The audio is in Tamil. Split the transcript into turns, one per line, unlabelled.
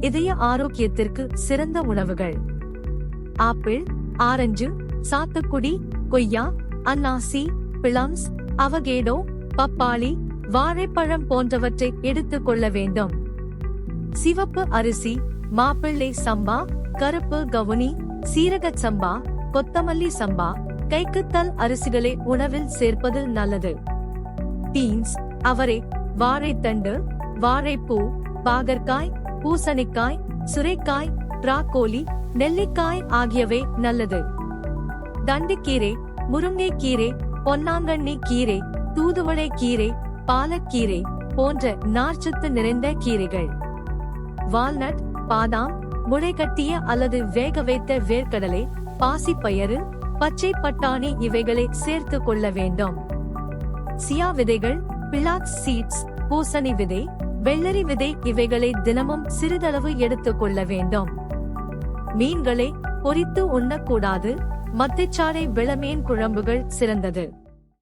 இதய ஆரோக்கியத்திற்கு சிறந்த உணவுகள். ஆப்பிள், ஆரஞ்சு, சாத்துக்குடி, கொய்யா, அன்னாசி, பிளம்ஸ், அவகேடோ, பப்பாளி, வாழைப்பழம் போன்றவற்றை எடுத்துக் கொள்ள வேண்டும். சிவப்பு அரிசி, மாப்பிள்ளை சம்பா, கருப்பு கவுனி, சீரக சம்பா, கொத்தமல்லி சம்பா, கைக்குத்தல் அரிசிகளை உணவில் சேர்ப்பது நல்லது. பீன்ஸ், அவரை, வாழைத்தண்டு, வாழைப்பூ, பாகற்காய், பூசணிக்காய், சுரைக்காய், பிராக்கோலி, நெல்லிக்காய் ஆகியவை நல்லது. தண்டுக்கீரை, முருங்கைக்கீரை, பொன்னாங்கண்ணி கீரை, தூதுவளை கீரை, பாலக்கீரை போன்ற நார்ச்சத்து நிறைந்த கீரைகள். வால்நட், பாதாம், முளைகட்டிய அல்லது வேக வைத்த வேர்க்கடலை, பாசிப்பயறு, பச்சை பட்டாணி இவைகளை சேர்த்து கொள்ள வேண்டும். சியா விதைகள், பிளாக்ஸ் சீட்ஸ், பூசணி விதை, வெள்ளரி விதை இவைகளை தினமும் சிறிதளவு எடுத்துக் கொள்ள வேண்டும். மீன்களை பொரித்து உண்ணக்கூடாது. மத்தைச்சாறை விளமீன் குழம்புகள் சிறந்தது.